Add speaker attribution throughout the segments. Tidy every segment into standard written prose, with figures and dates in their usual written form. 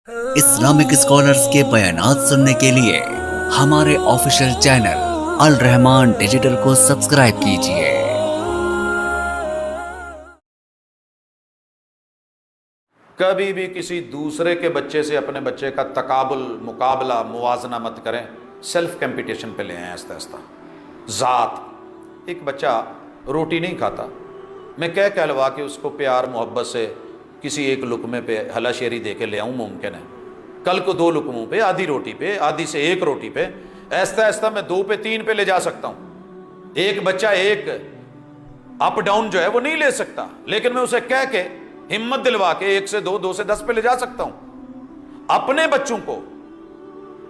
Speaker 1: Islamic scholars کے بیانات سننے کے لیے ہمارے آفیشیل چینل الرحمان ڈیجیٹل کو سبسکرائب کیجئے۔
Speaker 2: کبھی بھی کسی دوسرے کے بچے سے اپنے بچے کا تقابل، مقابلہ، موازنہ مت کریں، سیلف کمپٹیشن پہ لے آئیں آہستہ آہستہ۔ ذات، ایک بچہ روٹی نہیں کھاتا، میں کہلوا کے اس کو پیار محبت سے کسی ایک لقمے پہ ہلا شیری دے کے لے آؤں ممکن ہے، کل کو 2 لقموں پہ، آدھی روٹی پہ، آدھی سے 1 روٹی پہ، آہستہ آہستہ میں 2 پہ 3 پہ لے جا سکتا ہوں۔ ایک بچہ ایک اپ ڈاؤن جو ہے وہ نہیں لے سکتا، لیکن میں اسے کہہ کے ہمت دلوا کے 1 سے 2، 2 سے 10 پہ لے جا سکتا ہوں۔ اپنے بچوں کو،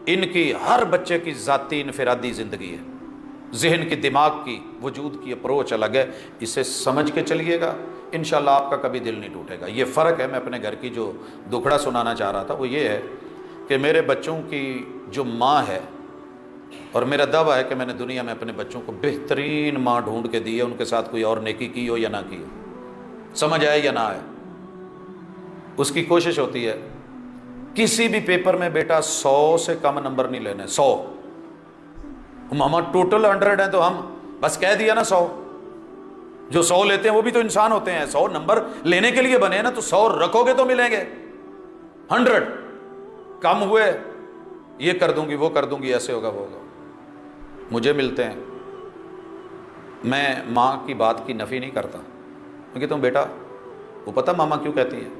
Speaker 2: ان کی ہر بچے کی ذاتی انفرادی زندگی ہے، ذہن کی، دماغ کی، وجود کی اپروچ الگ ہے، اسے سمجھ کے چلیے گا، انشاءاللہ آپ کا کبھی دل نہیں ٹوٹے گا۔ یہ فرق ہے، میں اپنے گھر کی جو دکھڑا سنانا چاہ رہا تھا وہ یہ ہے کہ میرے بچوں کی جو ماں ہے، اور میرا دعویٰ ہے کہ میں نے دنیا میں اپنے بچوں کو بہترین ماں ڈھونڈ کے دی ہے، ان کے ساتھ کوئی اور نیکی کی ہو یا نہ کی ہو، سمجھ آئے یا نہ آئے، اس کی کوشش ہوتی ہے کسی بھی پیپر میں بیٹا 100 سے کم نمبر نہیں لینے، 100۔ ماما ٹوٹل 100 ہیں تو ہم بس کہہ دیا نا 100، جو 100 لیتے ہیں وہ بھی تو انسان ہوتے ہیں، 100 نمبر لینے کے لیے بنے ہیں نا، تو 100 رکھو گے تو ملیں گے۔ 100 کم ہوئے، یہ کر دوں گی، وہ کر دوں گی، ایسے ہوگا، وہ ہوگا، مجھے ملتے ہیں۔ میں ماں کی بات کی نفی نہیں کرتا، میں کہتا ہوں بیٹا وہ پتہ ماما کیوں کہتی ہیں؟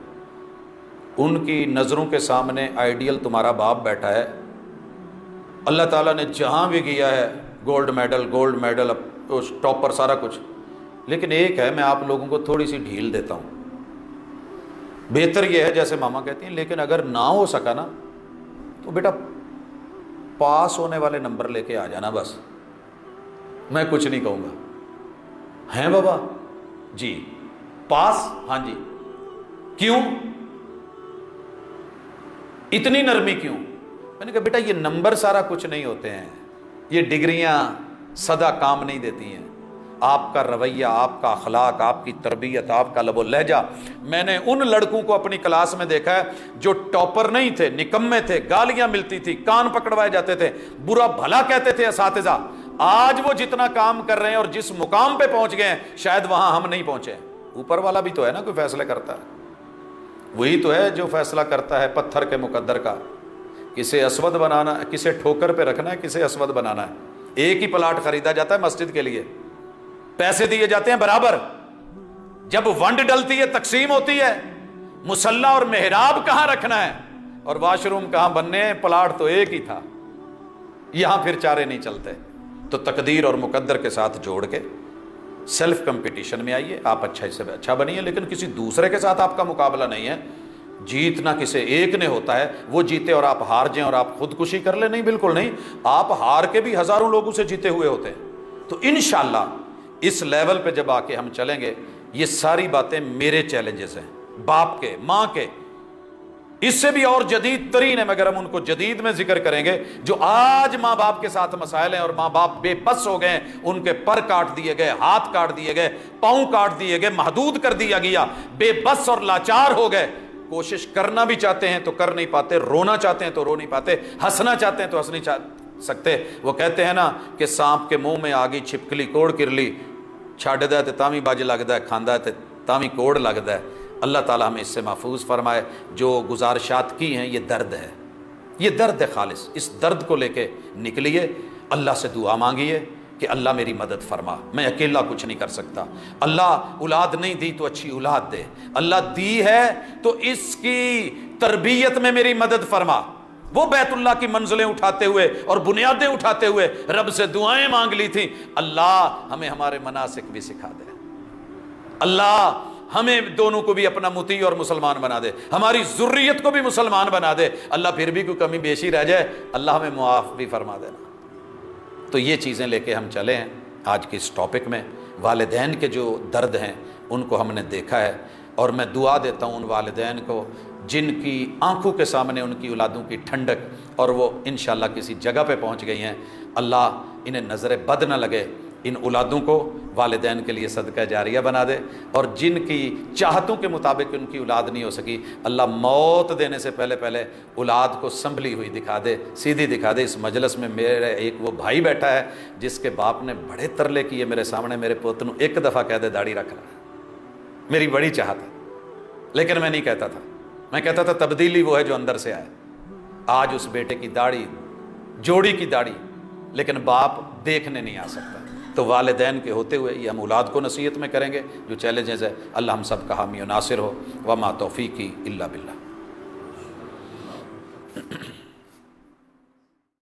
Speaker 2: ان کی نظروں کے سامنے آئیڈیل تمہارا باپ بیٹھا ہے، اللہ تعالیٰ نے جہاں بھی کیا ہے گولڈ میڈل، ٹاپر، سارا کچھ، لیکن ایک ہے، میں آپ لوگوں کو تھوڑی سی ڈھیل دیتا ہوں، بہتر یہ ہے جیسے ماما کہتی ہیں، لیکن اگر نہ ہو سکا نا تو بیٹا پاس ہونے والے نمبر لے کے آ جانا، بس میں کچھ نہیں کہوں گا۔ ہیں بابا؟ جی پاس، ہاں جی، کیوں اتنی نرمی کیوں؟ میں نے کہا بیٹا یہ نمبر سارا کچھ نہیں ہوتے ہیں، یہ ڈگریاں سدا کام نہیں دیتی ہیں، آپ کا رویہ، آپ کا اخلاق، آپ کی تربیت، آپ کا لب و لہجہ۔ میں نے ان لڑکوں کو اپنی کلاس میں دیکھا ہے جو ٹاپر نہیں تھے، نکمے تھے، گالیاں ملتی تھی، کان پکڑوائے جاتے تھے، برا بھلا کہتے تھے اساتذہ، آج وہ جتنا کام کر رہے ہیں اور جس مقام پہ پہنچ گئے ہیں شاید وہاں ہم نہیں پہنچے۔ اوپر والا بھی تو ہے نا، کوئی فیصلہ کرتا ہے، وہی تو ہے جو فیصلہ کرتا ہے پتھر کے مقدر کا، کسے اسود بنانا ہے، کسے ٹھوکر پہ رکھنا ہے، کسے اسود بنانا ہے۔ ایک ہی پلاٹ خریدا جاتا ہے مسجد کے لیے، پیسے دیے جاتے ہیں برابر، جب ونڈ ڈلتی ہے تقسیم ہوتی ہے، مصلی اور محراب کہاں رکھنا ہے اور واش روم کہاں بننے ہیں، پلاٹ تو ایک ہی تھا، یہاں پھر چارے نہیں چلتے۔ تو تقدیر اور مقدر کے ساتھ جوڑ کے سیلف کمپٹیشن میں آئیے، آپ اچھا سے اچھا بنیے، لیکن کسی دوسرے کے ساتھ آپ کا مقابلہ نہیں ہے، جیتنا کسی ایک نے ہوتا ہے، وہ جیتے اور آپ ہار جائیں اور آپ خودکشی کر لیں، نہیں، بالکل نہیں، آپ ہار کے بھی ہزاروں لوگوں سے جیتے ہوئے ہوتے ہیں۔ تو انشاءاللہ اس لیول پہ جب آ کے ہم چلیں گے، یہ ساری باتیں میرے چیلنجز ہیں، باپ کے، ماں کے، اس سے بھی اور جدید ترین ہے، مگر ہم ان کو جدید میں ذکر کریں گے، جو آج ماں باپ کے ساتھ مسائل ہیں اور ماں باپ بے بس ہو گئے، ان کے پر کاٹ دیے گئے، ہاتھ کاٹ دیے گئے، پاؤں کاٹ دیے گئے، محدود کر دیا گیا، بے بس اور لاچار ہو گئے، کوشش کرنا بھی چاہتے ہیں تو کر نہیں پاتے، رونا چاہتے ہیں تو رو نہیں پاتے، ہنسنا چاہتے ہیں تو ہنس نہیں سکتے۔ وہ کہتے ہیں نا کہ سانپ کے منہ میں آگئی چھپکلی کوڑ کرلی، چھاڑ دا تے تامی باج لگدا ہے، کھاندا ہے تے تامی کوڑ لگدا ہے۔ اللہ تعالیٰ ہمیں اس سے محفوظ فرمائے۔ جو گزارشات کی ہیں، یہ درد ہے، یہ درد ہے خالص، اس درد کو لے کے نکلیے، اللہ سے دعا مانگیے کہ اللہ میری مدد فرما، میں اکیلا کچھ نہیں کر سکتا، اللہ اولاد نہیں دی تو اچھی اولاد دے، اللہ دی ہے تو اس کی تربیت میں میری مدد فرما۔ وہ بیت اللہ کی منزلیں اٹھاتے ہوئے اور بنیادیں اٹھاتے ہوئے رب سے دعائیں مانگ لی تھیں، اللہ ہمیں ہمارے مناسک بھی سکھا دے، اللہ ہمیں دونوں کو بھی اپنا مطیع اور مسلمان بنا دے، ہماری ذریت کو بھی مسلمان بنا دے، اللہ پھر بھی کوئی کمی بیشی رہ جائے اللہ ہمیں معاف بھی فرما دینا۔ تو یہ چیزیں لے کے ہم چلے ہیں آج کے اس ٹاپک میں۔ والدین کے جو درد ہیں ان کو ہم نے دیکھا ہے، اور میں دعا دیتا ہوں ان والدین کو جن کی آنکھوں کے سامنے ان کی اولادوں کی ٹھنڈک اور وہ انشاءاللہ کسی جگہ پہ پہنچ گئی ہیں، اللہ انہیں نظر بد نہ لگے، ان اولادوں کو والدین کے لیے صدقہ جاریہ بنا دے، اور جن کی چاہتوں کے مطابق ان کی اولاد نہیں ہو سکی، اللہ موت دینے سے پہلے پہلے اولاد کو سنبھلی ہوئی دکھا دے، سیدھی دکھا دے۔ اس مجلس میں میرے ایک وہ بھائی بیٹھا ہے جس کے باپ نے بڑے ترلے کیے میرے سامنے، میرے پوت نو ایک دفعہ کہہ دے داڑھی رکھ رہا، میری بڑی چاہت ہے، لیکن میں نہیں کہتا تھا، میں کہتا تھا تبدیلی وہ ہے جو اندر سے آئے۔ آج اس بیٹے کی داڑھی، جوڑی کی داڑھی، لیکن باپ دیکھنے نہیں آ سکتا۔ تو والدین کے ہوتے ہوئے یہ ہم اولاد کو نصیحت میں کریں گے، جو چیلنجز ہے۔ اللہ ہم سب کا حامی و ناصر ہو، وما توفیقی الا باللہ۔